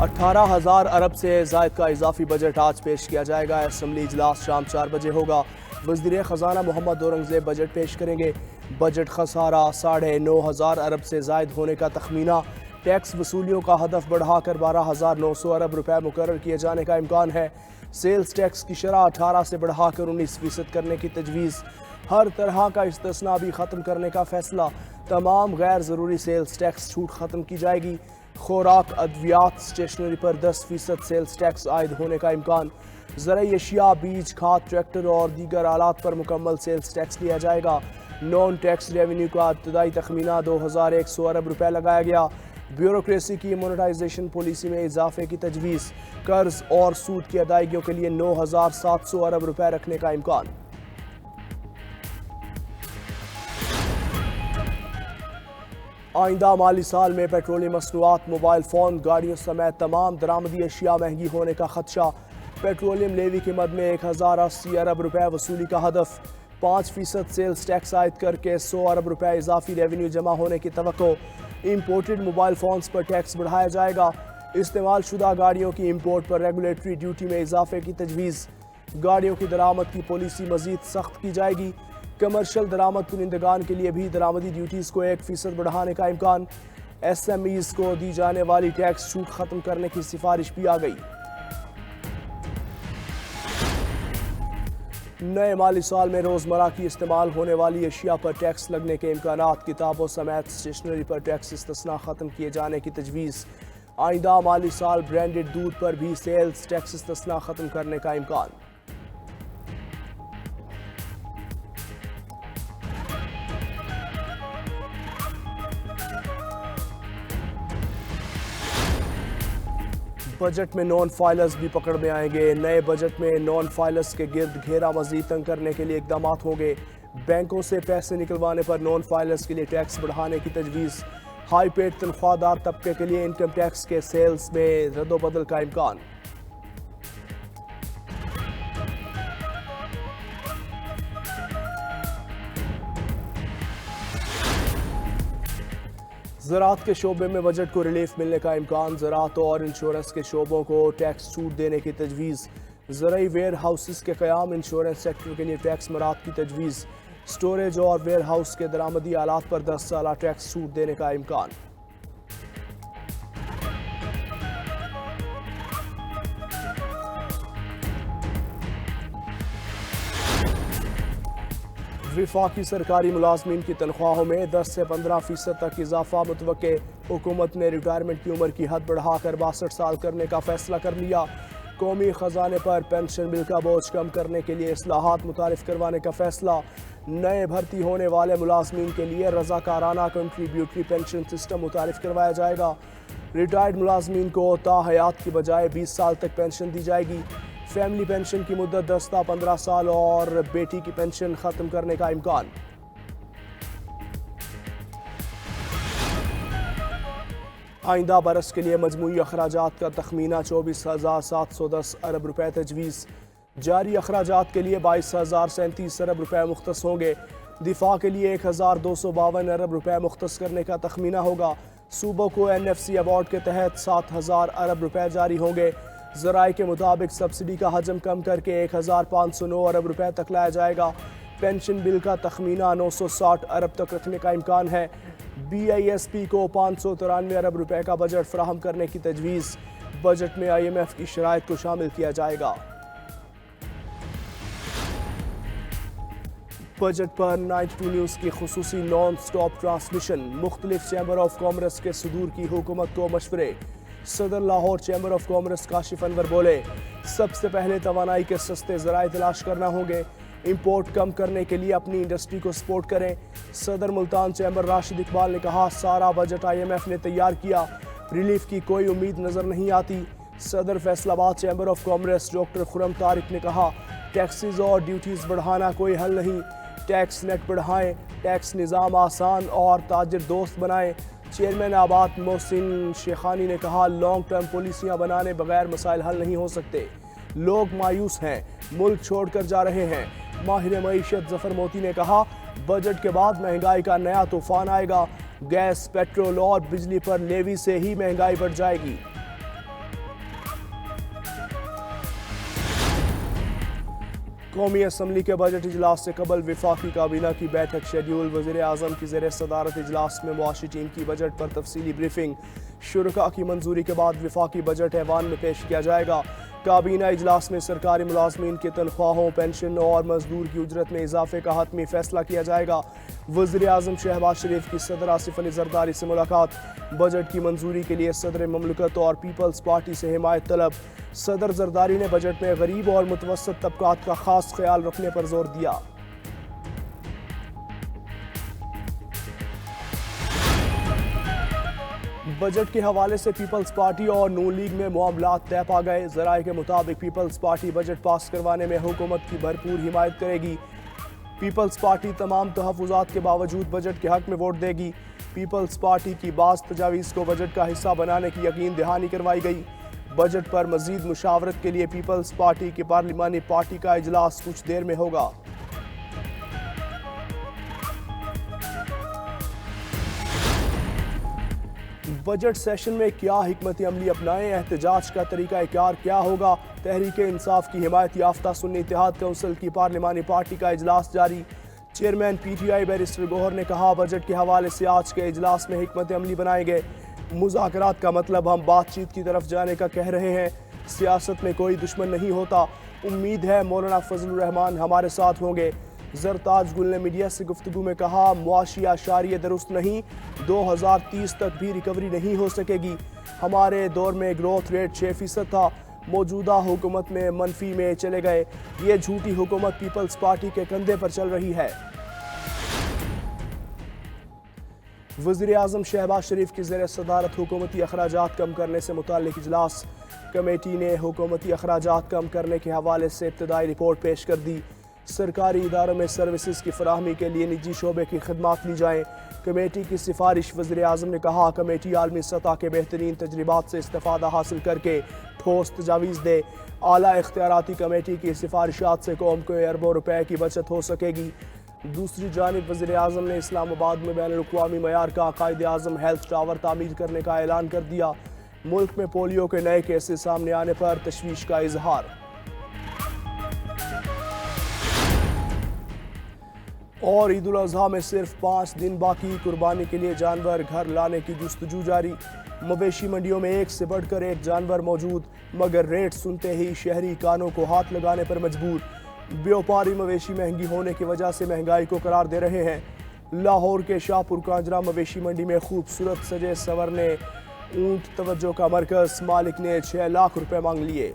18,000 ارب سے زائد کا اضافی بجٹ آج پیش کیا جائے گا۔ اسمبلی اجلاس شام 4 بجے ہوگا۔ وزیر خزانہ محمد اورنگزیب بجٹ پیش کریں گے۔ بجٹ خسارہ 9,500 ارب سے زائد ہونے کا تخمینہ۔ ٹیکس وصولیوں کا ہدف بڑھا کر 12,900 ارب روپے مقرر کیے جانے کا امکان ہے۔ سیلز ٹیکس کی شرح 18 سے بڑھا کر 19% کرنے کی تجویز۔ ہر طرح کا استثناء بھی ختم کرنے کا فیصلہ۔ تمام غیر ضروری سیلز ٹیکس چھوٹ ختم کی جائے گی۔ خوراک، ادویات، اسٹیشنری پر 10% سیلز ٹیکس عائد ہونے کا امکان۔ زرعی اشیاء، بیج، کھاد، ٹریکٹر اور دیگر آلات پر مکمل سیلز ٹیکس لیا جائے گا۔ نان ٹیکس ریونیو کا ابتدائی تخمینہ 2,100 ارب روپے لگایا گیا۔ بیوروکریسی کی مونیٹائزیشن پالیسی میں اضافے کی تجویز۔ قرض اور سود کی ادائیگیوں کے لیے 9,700 ارب روپے رکھنے کا امکان۔ آئندہ مالی سال میں پیٹرولیم مصنوعات، موبائل فون، گاڑیوں سمیت تمام درآمدی اشیاء مہنگی ہونے کا خدشہ۔ پیٹرولیم لیوی کے مد میں 1,080 ارب روپے وصولی کا ہدف۔ 5% سیلز ٹیکس عائد کر کے 100 ارب روپے اضافی ریونیو جمع ہونے کی توقع۔ امپورٹڈ موبائل فونز پر ٹیکس بڑھایا جائے گا۔ استعمال شدہ گاڑیوں کی امپورٹ پر ریگولیٹری ڈیوٹی میں اضافے کی تجویز۔ گاڑیوں کی درآمد کی پالیسی مزید سخت کی جائے گی۔ کمرشل درآمد کنندگان کے لیے بھی درآمدی ڈیوٹیز کو 1% بڑھانے کا امکان۔ ایس ایم ایز کو دی جانے والی ٹیکس چھوٹ ختم کرنے کی سفارش بھی آ گئی۔ نئے مالی سال میں روزمرہ کی استعمال ہونے والی اشیاء پر ٹیکس لگنے کے امکانات۔ کتابوں سمیت اسٹیشنری پر ٹیکس استثناء ختم کیے جانے کی تجویز۔ آئندہ مالی سال برانڈڈ دودھ پر بھی سیلز ٹیکس استثناء ختم کرنے کا امکان۔ بجٹ میں نان فائلرز بھی پکڑ میں آئیں گے۔ نئے بجٹ میں نان فائلرز کے گرد گھیرا مزید تنگ کرنے کے لیے اقدامات ہوں گے۔ بینکوں سے پیسے نکلوانے پر نان فائلرز کے لیے ٹیکس بڑھانے کی تجویز۔ ہائی پیڈ تنخواہ دار طبقے کے لیے انکم ٹیکس کے سیلز میں رد و بدل کا امکان۔ زراعت کے شعبے میں بجٹ کو ریلیف ملنے کا امکان۔ زراعت اور انشورنس کے شعبوں کو ٹیکس چھوٹ دینے کی تجویز۔ زرعی ویئر ہاؤسز کے قیام، انشورنس سیکٹر کے لیے ٹیکس مراعات کی تجویز۔ سٹوریج اور ویئر ہاؤس کے درآمدی آلات پر 10 سالہ ٹیکس چھوٹ دینے کا امکان۔ وفاقی سرکاری ملازمین کی تنخواہوں میں 10 سے 15% تک اضافہ متوقع۔ حکومت نے ریٹائرمنٹ کی عمر کی حد بڑھا کر 62 سال کرنے کا فیصلہ کر لیا۔ قومی خزانے پر پینشن بل کا بوجھ کم کرنے کے لیے اصلاحات متعارف کروانے کا فیصلہ۔ نئے بھرتی ہونے والے ملازمین کے لیے رضاکارانہ کنٹریبیوٹری پینشن سسٹم متعارف کروایا جائے گا۔ ریٹائرڈ ملازمین کو تا حیات کی بجائے 20 سال تک پینشن دی جائے گی۔ فیملی پینشن کی مدت 10 تا 15 سال اور بیٹی کی پینشن ختم کرنے کا امکان۔ آئندہ برس کے لیے مجموعی اخراجات کا تخمینہ 24,710 ارب روپے تجویز۔ جاری اخراجات کے لیے 22,037 ارب روپے مختص ہوں گے۔ دفاع کے لیے 1,252 ارب روپے مختص کرنے کا تخمینہ ہوگا۔ صوبوں کو NFC ایوارڈ کے تحت 7,000 ارب روپے جاری ہوں گے۔ ذرائع کے مطابق سبسڈی کا حجم کم کر کے 1,509 ارب روپے تک لایا جائے گا۔ پینشن بل کا تخمینہ 960 ارب تک رکھنے کا امکان ہے۔ BISP کو 593 ارب روپے کا بجٹ فراہم کرنے کی تجویز۔ بجٹ میں IMF کی شرائط کو شامل کیا جائے گا۔ بجٹ پر 92 نیوز کی خصوصی نان سٹاپ ٹرانسمیشن۔ مختلف چیمبر آف کامرس کے صدور کی حکومت کو مشورے۔ صدر Lahore chamber of commerce Kashif Anwar بولے، سب سے پہلے توانائی کے سستے ذرائع تلاش کرنا ہوں گے۔ امپورٹ کم کرنے کے لیے اپنی انڈسٹری کو سپورٹ کریں۔ صدر ملتان چیمبر راشد اقبال نے کہا، سارا بجٹ IMF نے تیار کیا، ریلیف کی کوئی امید نظر نہیں آتی۔ صدر فیصل آباد چیمبر آف کامرس ڈاکٹر خرم طارق نے کہا، ٹیکسز اور ڈیوٹیز بڑھانا کوئی حل نہیں، ٹیکس نیٹ بڑھائیں، ٹیکس نظام آسان اور تاجر دوست بنائیں۔ چیئرمین آباد محسن شیخانی نے کہا، لانگ ٹرم پالیسیاں بنانے بغیر مسائل حل نہیں ہو سکتے، لوگ مایوس ہیں، ملک چھوڑ کر جا رہے ہیں۔ ماہر معیشت ظفر موتی نے کہا، بجٹ کے بعد مہنگائی کا نیا طوفان آئے گا، گیس، پیٹرول اور بجلی پر لیوی سے ہی مہنگائی بڑھ جائے گی۔ قومی اسمبلی کے بجٹ اجلاس سے قبل وفاقی کابینہ کی بیٹھک شیڈیول وزیر اعظم کی زیر صدارت اجلاس میں معاشی ٹیم کی بجٹ پر تفصیلی بریفنگ شرکاء کی منظوری کے بعد وفاقی بجٹ ایوان میں پیش کیا جائے گا کابینہ اجلاس میں سرکاری ملازمین کی تنخواہوں پینشن اور مزدور کی اجرت میں اضافے کا حتمی فیصلہ کیا جائے گا وزیر اعظم شہباز شریف کی صدر آصف علی زرداری سے ملاقات بجٹ کی منظوری کے لیے صدر مملکت اور پیپلز پارٹی سے حمایت طلب صدر زرداری نے بجٹ میں غریب اور متوسط طبقات کا خاص خیال رکھنے پر زور دیا بجٹ کے حوالے سے پیپلز پارٹی اور نون لیگ میں معاملات طے پا گئے ذرائع کے مطابق پیپلز پارٹی بجٹ پاس کروانے میں حکومت کی بھرپور حمایت کرے گی پیپلز پارٹی تمام تحفظات کے باوجود بجٹ کے حق میں ووٹ دے گی پیپلز پارٹی کی بعض تجاویز کو بجٹ کا حصہ بنانے کی یقین دہانی کروائی گئی بجٹ پر مزید مشاورت کے لیے پیپلز پارٹی کی پارلیمانی پارٹی کا اجلاس کچھ دیر میں ہوگا بجٹ سیشن میں کیا حکمت عملی اپنائیں احتجاج کا طریقہ کار کیا ہوگا تحریک انصاف کی حمایت یافتہ سنی اتحاد کونسل کی پارلیمانی پارٹی کا اجلاس جاری chairman P T I barrister Gohar نے کہا بجٹ کے حوالے سے آج کے اجلاس میں حکمت عملی بنائے گئے مذاکرات کا مطلب ہم بات چیت کی طرف جانے کا کہہ رہے ہیں سیاست میں کوئی دشمن نہیں ہوتا امید ہے مولانا فضل الرحمان ہمارے ساتھ ہوں گے زرتاج گل نے میڈیا سے گفتگو میں کہا معاشی اشاریہ درست نہیں 2030 تک بھی ریکوری نہیں ہو سکے گی ہمارے دور میں گروتھ ریٹ 6% تھا موجودہ حکومت میں منفی میں چلے گئے یہ جھوٹی حکومت پیپلز پارٹی کے کندھے پر چل رہی ہے وزیر اعظم شہباز شریف کی زیر صدارت حکومتی اخراجات کم کرنے سے متعلق اجلاس کمیٹی نے حکومتی اخراجات کم کرنے کے حوالے سے ابتدائی رپورٹ پیش کر دی سرکاری اداروں میں سروسز کی فراہمی کے لیے نجی شعبے کی خدمات لی جائیں کمیٹی کی سفارش وزیر اعظم نے کہا کمیٹی عالمی سطح کے بہترین تجربات سے استفادہ حاصل کر کے ٹھوس تجاویز دے اعلیٰ اختیاراتی کمیٹی کی سفارشات سے قوم کو اربوں روپے کی بچت ہو سکے گی دوسری جانب وزیر اعظم نے اسلام آباد میں بین الاقوامی معیار کا قائد اعظم ہیلتھ ٹاور تعمیر کرنے کا اعلان کر دیا ملک میں پولیو کے نئے کیسز سامنے آنے پر تشویش کا اظہار اور عید الاضحیٰ میں صرف 5 دن باقی قربانی کے لیے جانور گھر لانے کی جستجو جاری مویشی منڈیوں میں ایک سے بڑھ کر ایک جانور موجود مگر ریٹ سنتے ہی شہری کانوں کو ہاتھ لگانے پر مجبور بیوپاری مویشی مہنگی ہونے کی وجہ سے مہنگائی کو قرار دے رہے ہیں لاہور کے شاہ پور کانجرا مویشی منڈی میں خوبصورت سجے سورنے اونٹ توجہ کا مرکز مالک نے 6 لاکھ روپے مانگ لیے